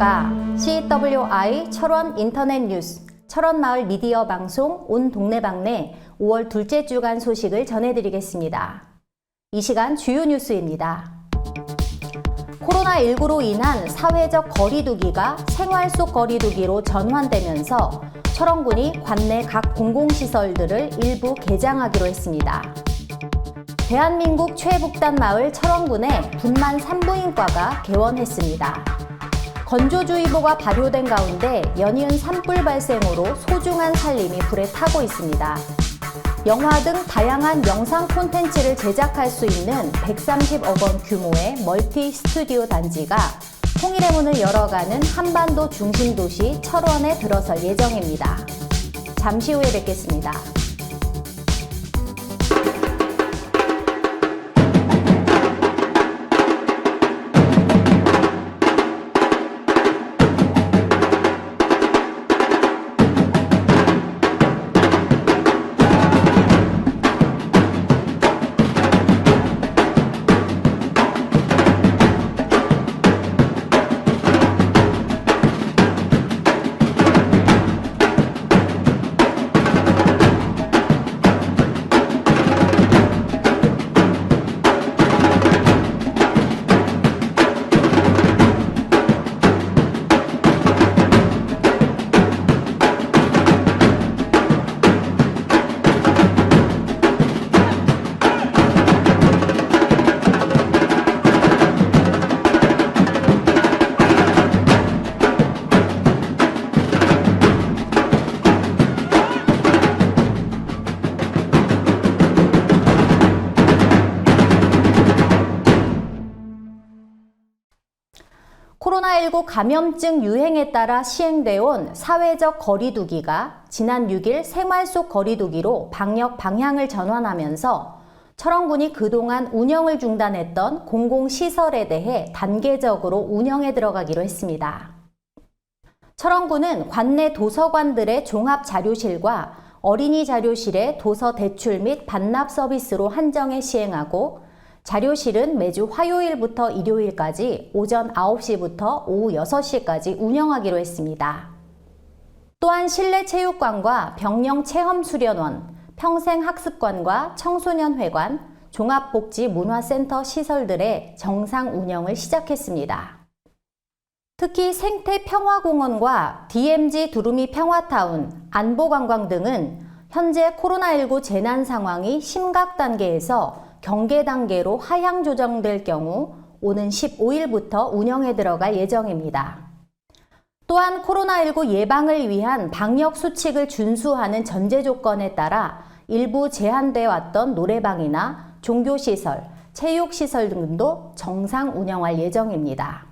안녕하십니까. CWI 철원 인터넷 뉴스, 철원마을 미디어 방송 온 동네방네 5월 둘째 주간 소식을 전해드리겠습니다. 이 시간 주요 뉴스입니다. 코로나19로 인한 사회적 거리두기가 생활 속 거리두기로 전환되면서 철원군이 관내 각 공공시설들을 일부 개장하기로 했습니다. 대한민국 최북단 마을 철원군에 분만 산부인과가 개원했습니다. 건조주의보가 발효된 가운데 연이은 산불 발생으로 소중한 살림이 불에 타고 있습니다. 영화 등 다양한 영상 콘텐츠를 제작할 수 있는 130억 원 규모의 멀티 스튜디오 단지가 통일의 문을 열어가는 한반도 중심 도시 철원에 들어설 예정입니다. 잠시 후에 뵙겠습니다. 코로나19 감염증 유행에 따라 시행되어 온 사회적 거리두기가 지난 6일 생활 속 거리두기로 방역 방향을 전환하면서 철원군이 그동안 운영을 중단했던 공공시설에 대해 단계적으로 운영에 들어가기로 했습니다. 철원군은 관내 도서관들의 종합자료실과 어린이 자료실의 도서 대출 및 반납 서비스로 한정해 시행하고 자료실은 매주 화요일부터 일요일까지 오전 9시부터 오후 6시까지 운영하기로 했습니다. 또한 실내 체육관과 병영 체험 수련원, 평생학습관과 청소년회관, 종합복지문화센터 시설들의 정상 운영을 시작했습니다. 특히 생태평화공원과 DMZ 두루미 평화타운, 안보관광 등은 현재 코로나19 재난 상황이 심각 단계에서 경계 단계로 하향 조정될 경우 오는 15일부터 운영에 들어갈 예정입니다. 또한 코로나19 예방을 위한 방역 수칙을 준수하는 전제 조건에 따라 일부 제한돼 왔던 노래방이나 종교시설, 체육시설 등도 정상 운영할 예정입니다.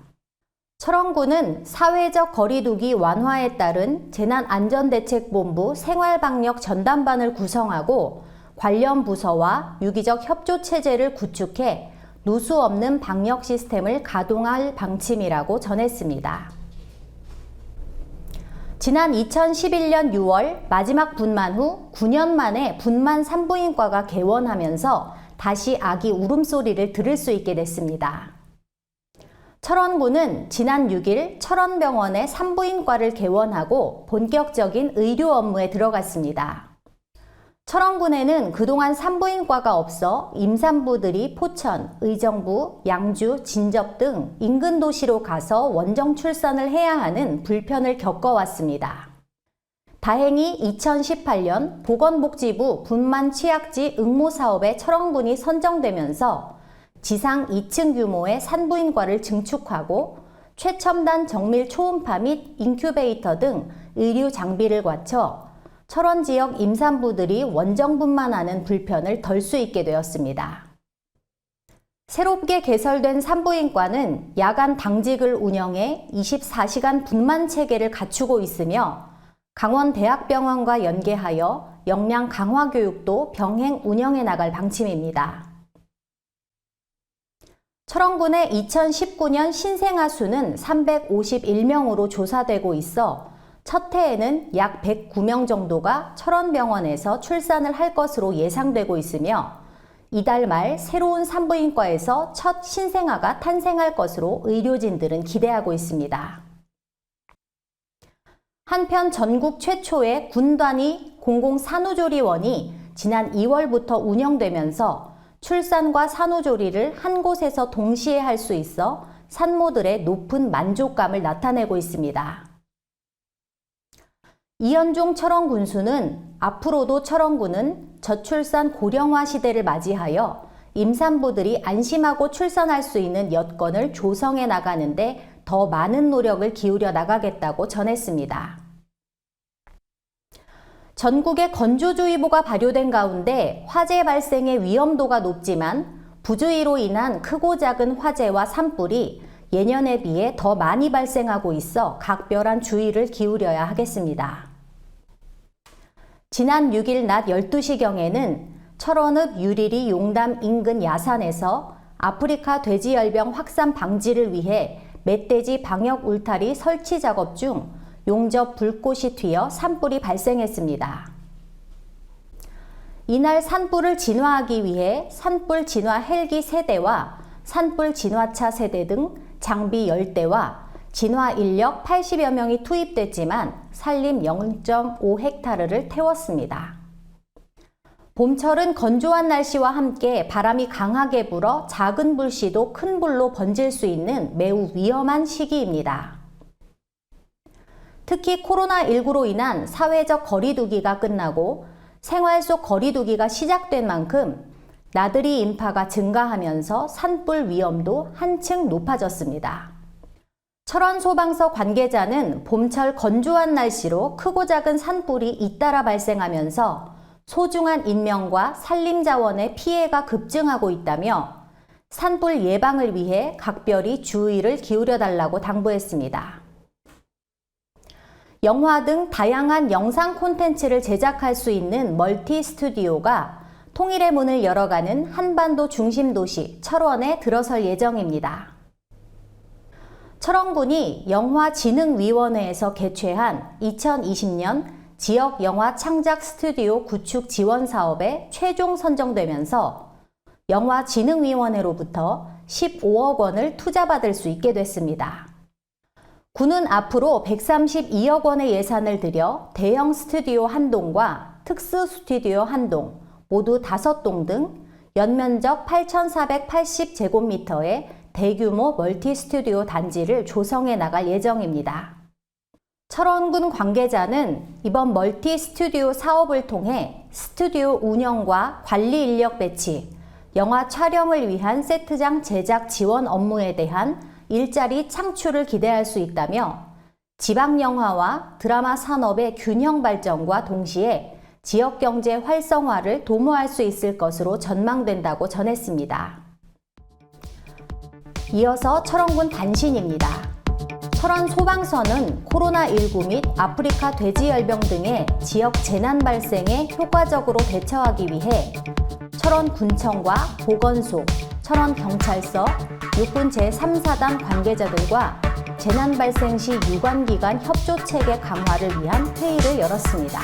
철원군은 사회적 거리두기 완화에 따른 재난안전대책본부 생활방역 전담반을 구성하고 관련 부서와 유기적 협조체제를 구축해 누수 없는 방역 시스템을 가동할 방침이라고 전했습니다. 지난 2011년 6월 마지막 분만 후 9년 만에 분만 산부인과가 개원하면서 다시 아기 울음소리를 들을 수 있게 됐습니다. 철원군은 지난 6일 철원병원의 산부인과를 개원하고 본격적인 의료 업무에 들어갔습니다. 철원군에는 그동안 산부인과가 없어 임산부들이 포천, 의정부, 양주, 진접 등 인근 도시로 가서 원정 출산을 해야 하는 불편을 겪어왔습니다. 다행히 2018년 보건복지부 분만 취약지 응모 사업에 철원군이 선정되면서 지상 2층 규모의 산부인과를 증축하고 최첨단 정밀 초음파 및 인큐베이터 등 의료 장비를 갖춰 철원 지역 임산부들이 원정분만하는 불편을 덜 수 있게 되었습니다. 새롭게 개설된 산부인과는 야간 당직을 운영해 24시간 분만 체계를 갖추고 있으며 강원대학병원과 연계하여 역량 강화 교육도 병행 운영해 나갈 방침입니다. 철원군의 2019년 신생아 수는 351명으로 조사되고 있어 첫 해에는 약 109명 정도가 철원병원에서 출산을 할 것으로 예상되고 있으며 이달 말 새로운 산부인과에서 첫 신생아가 탄생할 것으로 의료진들은 기대하고 있습니다. 한편 전국 최초의 군 단위 공공산후조리원이 지난 2월부터 운영되면서 출산과 산후조리를 한 곳에서 동시에 할 수 있어 산모들의 높은 만족감을 나타내고 있습니다. 이현종 철원군수는 앞으로도 철원군은 저출산 고령화 시대를 맞이하여 임산부들이 안심하고 출산할 수 있는 여건을 조성해 나가는데 더 많은 노력을 기울여 나가겠다고 전했습니다. 전국에 건조주의보가 발효된 가운데 화재 발생의 위험도가 높지만 부주의로 인한 크고 작은 화재와 산불이 예년에 비해 더 많이 발생하고 있어 각별한 주의를 기울여야 하겠습니다. 지난 6일 낮 12시경에는 철원읍 유리리 용담 인근 야산에서 아프리카 돼지열병 확산 방지를 위해 멧돼지 방역 울타리 설치 작업 중 용접 불꽃이 튀어 산불이 발생했습니다. 이날 산불을 진화하기 위해 산불 진화 헬기 세대와 산불 진화차 세대 등 장비 10대와 진화 인력 80여 명이 투입됐지만 산림 0.5헥타르를 태웠습니다. 봄철은 건조한 날씨와 함께 바람이 강하게 불어 작은 불씨도 큰 불로 번질 수 있는 매우 위험한 시기입니다. 특히 코로나19로 인한 사회적 거리두기가 끝나고 생활 속 거리두기가 시작된 만큼 나들이 인파가 증가하면서 산불 위험도 한층 높아졌습니다. 철원소방서 관계자는 봄철 건조한 날씨로 크고 작은 산불이 잇따라 발생하면서 소중한 인명과 산림자원의 피해가 급증하고 있다며 산불 예방을 위해 각별히 주의를 기울여달라고 당부했습니다. 영화 등 다양한 영상 콘텐츠를 제작할 수 있는 멀티 스튜디오가 통일의 문을 열어가는 한반도 중심 도시 철원에 들어설 예정입니다. 철원군이 영화진흥위원회에서 개최한 2020년 지역 영화 창작 스튜디오 구축 지원 사업에 최종 선정되면서 영화진흥위원회로부터 15억 원을 투자받을 수 있게 됐습니다. 군은 앞으로 132억 원의 예산을 들여 대형 스튜디오 1동과 특수 스튜디오 1동, 모두 5동 등 연면적 8,480제곱미터의 대규모 멀티 스튜디오 단지를 조성해 나갈 예정입니다. 철원군 관계자는 이번 멀티 스튜디오 사업을 통해 스튜디오 운영과 관리 인력 배치, 영화 촬영을 위한 세트장 제작 지원 업무에 대한 일자리 창출을 기대할 수 있다며 지방영화와 드라마 산업의 균형 발전과 동시에 지역경제 활성화를 도모할 수 있을 것으로 전망된다고 전했습니다. 이어서 철원군 단신입니다. 철원 소방서는 코로나19 및 아프리카 돼지열병 등의 지역 재난 발생에 효과적으로 대처하기 위해 철원군청과 보건소, 철원경찰서, 육군 제3사단 관계자들과 재난 발생 시 유관기관 협조체계 강화를 위한 회의를 열었습니다.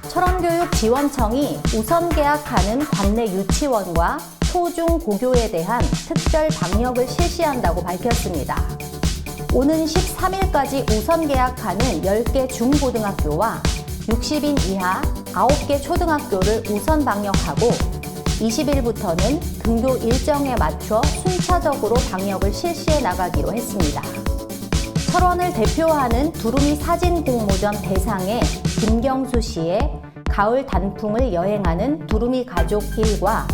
철원교육지원청이 우선 계약하는 관내 유치원과 초중고교에 대한 특별 방역을 실시한다고 밝혔습니다. 오는 13일까지 우선 계약하는 10개 중고등학교와 60인 이하 9개 초등학교를 우선 방역하고 20일부터는 등교 일정에 맞춰 순차적으로 방역을 실시해 나가기로 했습니다. 철원을 대표하는 두루미 사진 공모전 대상의 김경수 씨의 가을 단풍을 여행하는 두루미 가족 1과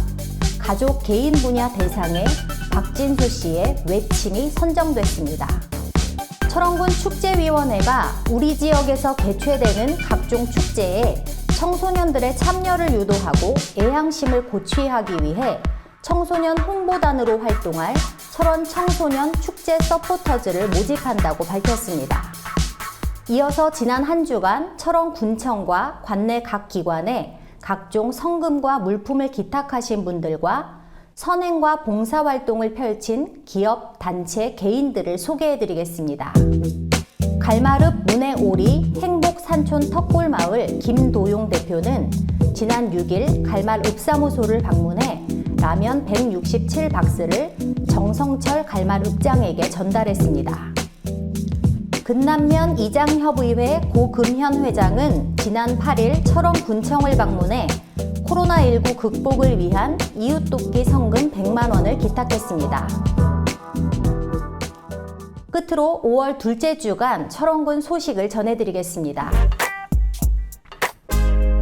가족 개인 분야 대상의 박진수 씨의 외침이 선정됐습니다. 철원군 축제위원회가 우리 지역에서 개최되는 각종 축제에 청소년들의 참여를 유도하고 애향심을 고취하기 위해 청소년 홍보단으로 활동할 철원 청소년 축제 서포터즈를 모집한다고 밝혔습니다. 이어서 지난 한 주간 철원군청과 관내 각 기관에 각종 성금과 물품을 기탁하신 분들과 선행과 봉사활동을 펼친 기업, 단체, 개인들을 소개해드리겠습니다. 갈마릅 문해오리 행복산촌 턱골마을 김도용 대표는 지난 6일 갈말읍사무소를 방문해 라면 167박스를 정성철 갈말읍장에게 전달했습니다. 근남면 이장협의회 고금현 회장은 지난 8일 철원군청을 방문해 코로나19 극복을 위한 이웃돕기 성금 100만 원을 기탁했습니다. 끝으로 5월 둘째 주간 철원군 소식을 전해드리겠습니다.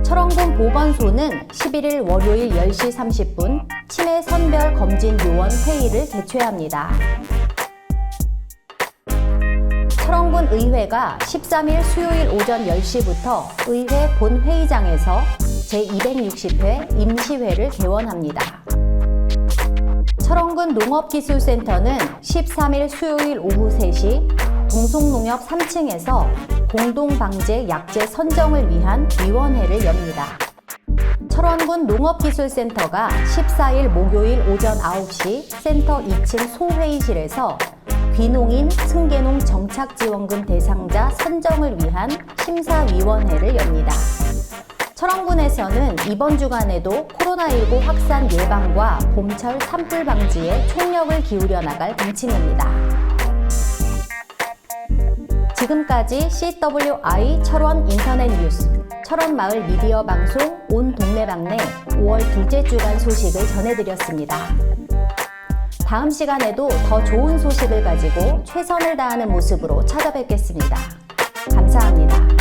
철원군 보건소는 11일 월요일 10시 30분 치매 선별 검진 요원 회의를 개최합니다. 철원군 의회가 13일 수요일 오전 10시부터 의회 본회의장에서 제260회 임시회를 개원합니다. 철원군 농업기술센터는 13일 수요일 오후 3시 동송농협 3층에서 공동방제 약재 선정을 위한 위원회를 엽니다. 철원군 농업기술센터가 14일 목요일 오전 9시 센터 2층 소회의실에서 귀농인 승계농 정착지원금 대상자 선정을 위한 심사위원회를 엽니다. 철원군에서는 이번 주간에도 코로나19 확산 예방과 봄철 산불 방지에 총력을 기울여 나갈 방침입니다. 지금까지 CWI 철원 인터넷 뉴스, 철원마을 미디어 방송 온 동네방네 5월 둘째 주간 소식을 전해드렸습니다. 다음 시간에도 더 좋은 소식을 가지고 최선을 다하는 모습으로 찾아뵙겠습니다. 감사합니다.